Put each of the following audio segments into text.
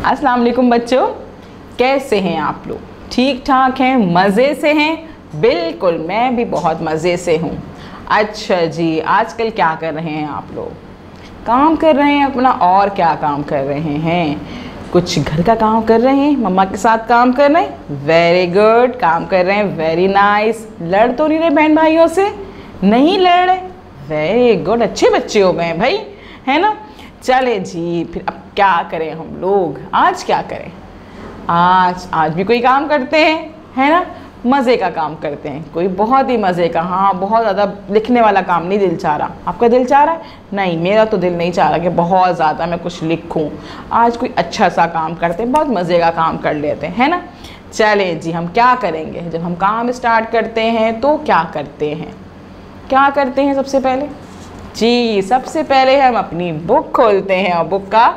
अस्सलाम वालेकुम बच्चों, कैसे हैं आप लोग? ठीक ठाक हैं? मज़े से हैं? बिल्कुल, मैं भी बहुत मज़े से हूँ। अच्छा जी, आजकल क्या कर रहे हैं आप लोग? काम कर रहे हैं अपना, और क्या काम कर रहे हैं? कुछ घर का काम कर रहे हैं, मम्मा के साथ काम कर रहे हैं? वेरी गुड, काम कर रहे हैं, वेरी नाइस। लड़ तो नहीं रहे बहन भाइयों से? नहीं लड़ रहे? वेरी गुड, अच्छे बच्चे हो गए भाई, है ना? चले जी, फिर अब क्या करें हम लोग? आज क्या करें? आज भी कोई काम करते हैं, है ना? मज़े का काम करते हैं, कोई बहुत ही मज़े का। हाँ, बहुत ज़्यादा लिखने वाला काम नहीं दिल चाह रहा। आपका दिल चाह रहा है? नहीं, मेरा तो दिल नहीं चाह रहा कि बहुत ज़्यादा मैं कुछ लिखूं। आज कोई अच्छा सा काम करते हैं, बहुत मज़े का काम कर लेते हैं, है ना? चले जी, हम क्या करेंगे? जब हम काम स्टार्ट करते हैं तो क्या करते हैं? क्या करते हैं सबसे पहले? जी, सबसे पहले हम अपनी बुक खोलते हैं, और बुक का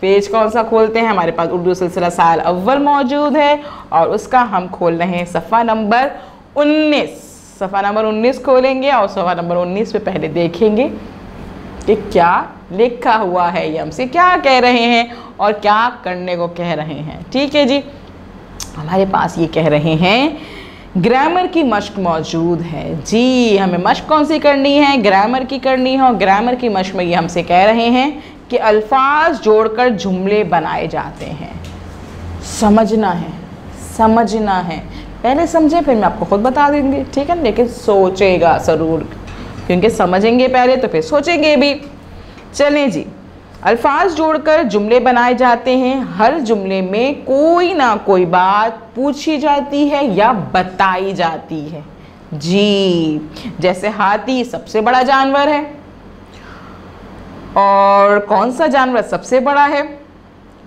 पेज कौन सा खोलते हैं? हमारे पास उर्दू सिलसिला साल अव्वल मौजूद है, और उसका हम खोल रहे हैं सफ़ा नंबर 19। सफ़ा नंबर 19 खोलेंगे, और सफ़ा नंबर 19 पे पहले देखेंगे कि क्या लिखा हुआ है, ये हमसे क्या कह रहे हैं और क्या करने को कह रहे हैं। ठीक है जी, हमारे पास ये कह रहे हैं ग्रामर की मश्क मौजूद है। जी, हमें मश्क कौन सी करनी है? ग्रामर की करनी है, और ग्रामर की मश्क में ये हमसे कह रहे हैं कि अल्फाज जोड़कर जुमले बनाए जाते हैं। समझना है, समझना है। पहले समझें, फिर मैं आपको खुद बता दूँगी, ठीक है? लेकिन सोचेगा ज़रूर, क्योंकि समझेंगे पहले तो फिर सोचेंगे भी। चलें जी, अल्फाज जोड़कर जुमले बनाए जाते हैं। हर जुमले में कोई ना कोई बात पूछी जाती है या बताई जाती है। जी, जैसे हाथी सबसे बड़ा जानवर है, और कौन सा जानवर सबसे बड़ा है?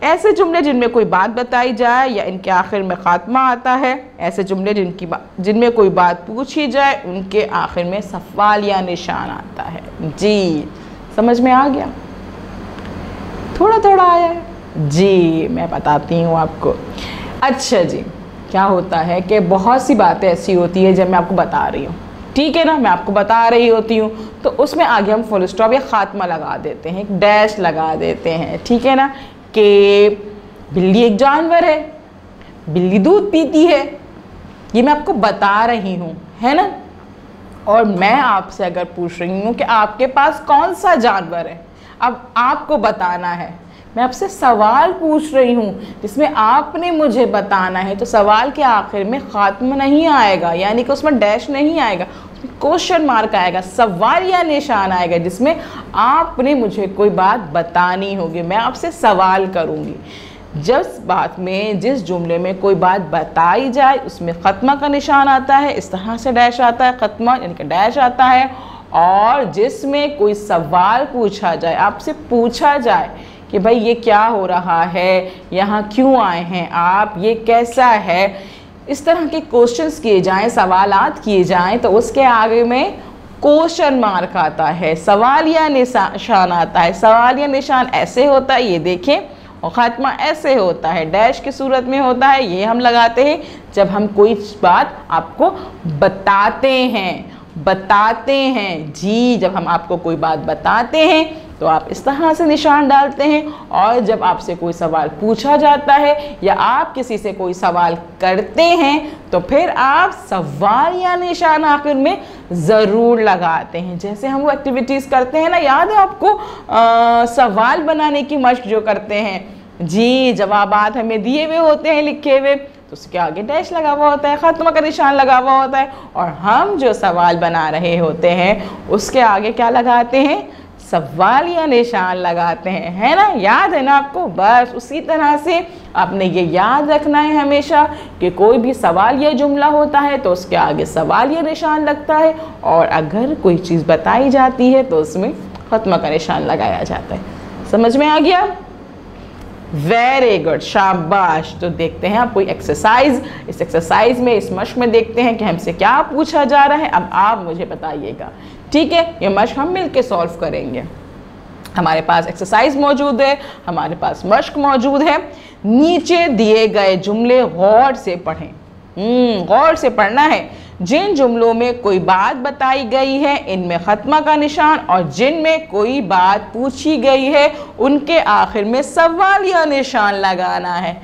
ऐसे जुमले जिनमें कोई बात बताई जाए या इनके आखिर में ख़ात्मा आता है। ऐसे जुमले जिनमें कोई बात पूछी जाए, उनके आखिर में सवाल या निशान आता है। जी, समझ में आ गया? थोड़ा थोड़ा आया है जी, मैं बताती हूँ आपको। अच्छा जी, क्या होता है कि बहुत सी बातें ऐसी होती है जब मैं आपको बता रही हूँ, ठीक है ना, मैं आपको बता रही होती हूँ, तो उसमें आगे हम फुल स्टॉप या ख़ात्मा लगा देते हैं, एक डैश लगा देते हैं, ठीक है ना, कि बिल्ली एक जानवर है, बिल्ली दूध पीती है। ये मैं आपको बता रही हूँ, है ना? और मैं आपसे अगर पूछ रही हूँ कि आपके पास कौन सा जानवर है, अब आपको बताना है। मैं आपसे सवाल पूछ रही हूँ जिसमें आपने मुझे बताना है, तो सवाल के आखिर में ख़ात्मा नहीं आएगा, यानी कि उसमें डैश नहीं आएगा, उसमें क्वेश्चन मार्क आएगा, सवाल या निशान आएगा, जिसमें आपने मुझे कोई बात बतानी होगी। मैं आपसे सवाल करूँगी। जिस जुमले में कोई बात बताई जाए उसमें ख़त्मा का निशान आता है, इस तरह से डैश आता है, ख़त्मा यानी कि डैश आता है। और जिसमें कोई सवाल पूछा जाए, आपसे पूछा जाए कि भाई ये क्या हो रहा है, यहाँ क्यों आए हैं आप, ये कैसा है, इस तरह के क्वेश्चंस किए जाएं, सवालात किए जाएं, तो उसके आगे में क्वेश्चन मार्क आता है, सवाल या निशान आता है। सवाल या निशान ऐसे होता है, ये देखें, और ख़ात्मा ऐसे होता है, डैश की सूरत में होता है। ये हम लगाते हैं जब हम कोई बात आपको बताते हैं जी, जब हम आपको कोई बात बताते हैं तो आप इस तरह से निशान डालते हैं। और जब आपसे कोई सवाल पूछा जाता है या आप किसी से कोई सवाल करते हैं, तो फिर आप सवाल या निशान आखिर में ज़रूर लगाते हैं। जैसे हम वो एक्टिविटीज़ करते हैं ना, याद है आपको, सवाल बनाने की मश्क जो करते हैं जी, जवाबात हमें दिए हुए होते हैं लिखे हुए, तो उसके आगे डैश लगा हुआ होता है, ख़त्मा का निशान लगा हुआ होता है, और हम जो सवाल बना रहे होते हैं उसके आगे क्या लगाते हैं? सवाल या निशान लगाते हैं, है ना? याद है ना आपको? बस उसी तरह से आपने ये याद रखना है हमेशा कि कोई भी सवाल या जुमला होता है तो उसके आगे सवाल या निशान लगता है, और अगर कोई चीज़ बताई जाती है तो उसमें ख़त्मा का निशान लगाया जाता है। समझ में आ गया? वेरी गुड, शाबाश। तो देखते हैं आप कोई एक्सरसाइज, इस एक्सरसाइज में, इस मश्क में देखते हैं कि हमसे क्या पूछा जा रहा है। अब आप मुझे बताइएगा, ठीक है? ये मश्क हम मिलके सॉल्व करेंगे। हमारे पास एक्सरसाइज मौजूद है, हमारे पास मश्क मौजूद है। नीचे दिए गए जुमले गौर से पढ़ें। गौर से पढ़ना है। जिन जुमलों में कोई बात बताई गई है इनमें खत्मा का निशान, और जिनमें कोई बात पूछी गई है उनके आखिर में सवालिया निशान लगाना है।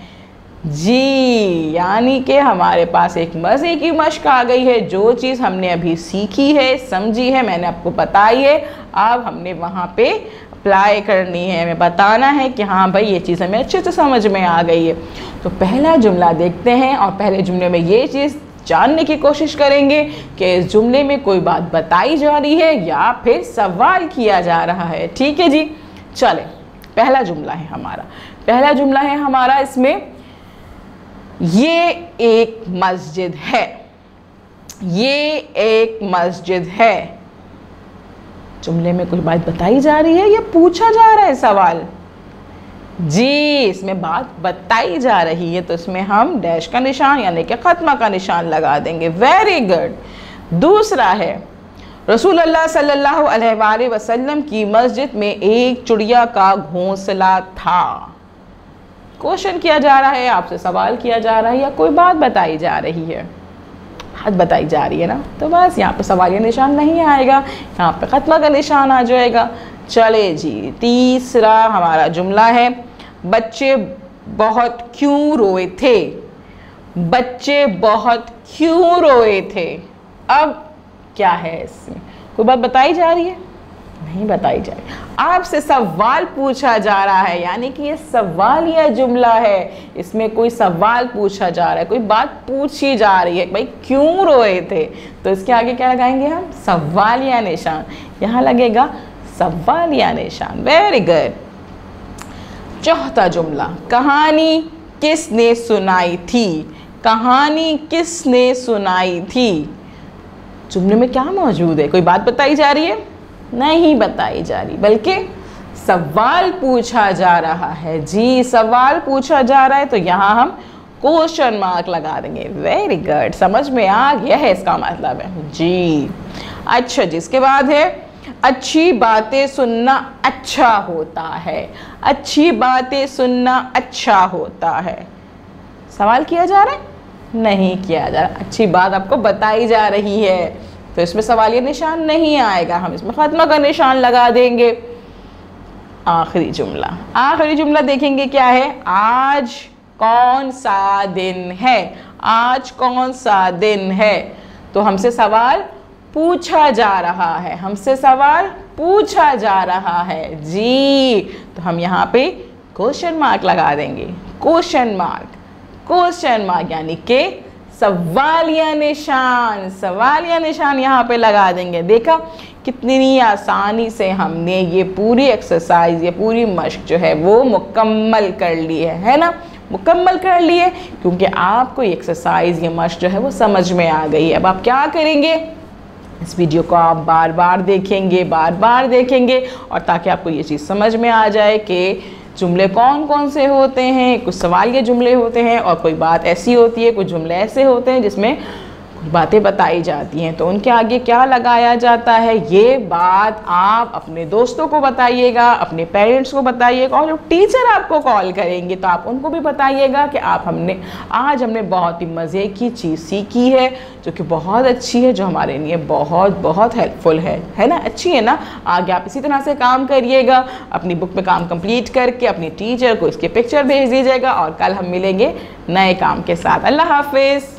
जी, यानी कि हमारे पास एक मज़े की मश्क आ गई है। जो चीज़ हमने अभी सीखी है, समझी है, मैंने आपको बताई है, अब हमने वहाँ पे अप्लाई करनी है, हमें बताना है कि हाँ भाई ये चीज़ हमें अच्छे से समझ में आ गई है। तो पहला जुमला देखते हैं और पहले जुमले में ये चीज़ जानने की कोशिश करेंगे कि इस जुमले में कोई बात बताई जा रही है या फिर सवाल किया जा रहा है। ठीक है जी, चले पहला जुमला है हमारा इसमें, ये एक मस्जिद है। ये एक मस्जिद है। जुमले में कोई बात बताई जा रही है या पूछा जा रहा है सवाल? जी, इसमें बात बताई जा रही है, तो इसमें हम डैश का निशान यानी कि खत्मा का निशान लगा देंगे। Very good. दूसरा है, रसूलुल्लाह सल्लल्लाहु अलैहि वसल्लम की मस्जिद में एक चिड़िया का घोंसला था। क्वेश्चन किया जा रहा है, आपसे सवाल किया जा रहा है या कोई बात बताई जा रही है? बात बताई जा रही है ना, तो बस यहाँ पे सवालिया निशान नहीं आएगा, यहाँ पे खत्मा का निशान आ जाएगा। चले जी, तीसरा हमारा जुमला है, बच्चे बहुत क्यों रोए थे। बच्चे बहुत क्यों रोए थे। अब क्या है इसमें, कोई बात बताई जा रही है? नहीं बताई जा रही। आपसे सवाल पूछा जा रहा है, यानी कि ये सवालिया जुमला है, इसमें कोई सवाल पूछा जा रहा है, कोई बात पूछी जा रही है, भाई क्यों रोए थे, तो इसके आगे क्या लगाएंगे हम? सवालिया निशान। यहाँ लगेगा सवालिया निशान। Very good. चौथा जुमला, कहानी किसने सुनाई थी। कहानी किसने सुनाई थी। जुमले में क्या मौजूद है, कोई बात बताई जा रही है? नहीं बताई जा रही, बल्कि सवाल पूछा जा रहा है। जी, सवाल पूछा जा रहा है, तो यहाँ हम क्वेश्चन मार्क लगा देंगे। वेरी गुड, समझ में आ गया है इसका मतलब है जी। अच्छा जी, इसके बाद है, अच्छी बातें सुनना अच्छा होता है। अच्छी बातें सुनना अच्छा होता है। सवाल किया जा रहा है? नहीं किया जा रहा। अच्छी बात आपको बताई जा रही है, तो इसमें सवालिया निशान नहीं आएगा, हम इसमें खत्मा का निशान लगा देंगे। आखिरी जुमला देखेंगे क्या है, आज कौन सा दिन है। आज कौन सा दिन है, तो हमसे सवाल पूछा जा रहा है, हमसे सवाल पूछा जा रहा है जी, तो हम यहाँ पे क्वेश्चन मार्क लगा देंगे। क्वेश्चन मार्क यानी कि सवालिया निशान यहाँ पे लगा देंगे। देखा कितनी आसानी से हमने ये पूरी एक्सरसाइज, ये पूरी मश्क जो है वो मुकम्मल कर ली है ना, मुकम्मल कर ली है, क्योंकि आपको ये एक्सरसाइज, ये मश्क जो है वो समझ में आ गई है। अब आप क्या करेंगे, इस वीडियो को आप बार बार देखेंगे और ताकि आपको ये चीज़ समझ में आ जाए कि जुमले कौन कौन से होते हैं। कुछ सवालिया जुमले होते हैं और कोई बात ऐसी होती है, कुछ जुमले ऐसे होते हैं जिसमें कुछ बातें बताई जाती हैं, तो उनके आगे क्या लगाया जाता है, ये बात आप अपने दोस्तों को बताइएगा, अपने पेरेंट्स को बताइएगा, और जो टीचर आपको कॉल करेंगे तो आप उनको भी बताइएगा कि आज हमने बहुत ही मज़े की चीज़ सीखी है, जो कि बहुत अच्छी है, जो हमारे लिए बहुत बहुत हेल्पफुल है ना, अच्छी है ना। आगे आप इसी तरह से काम करिएगा, अपनी बुक में काम कंप्लीट करके अपनी टीचर को इसके पिक्चर भेज दीजिएगा, और कल हम मिलेंगे नए काम के साथ। अल्लाह हाफिज़।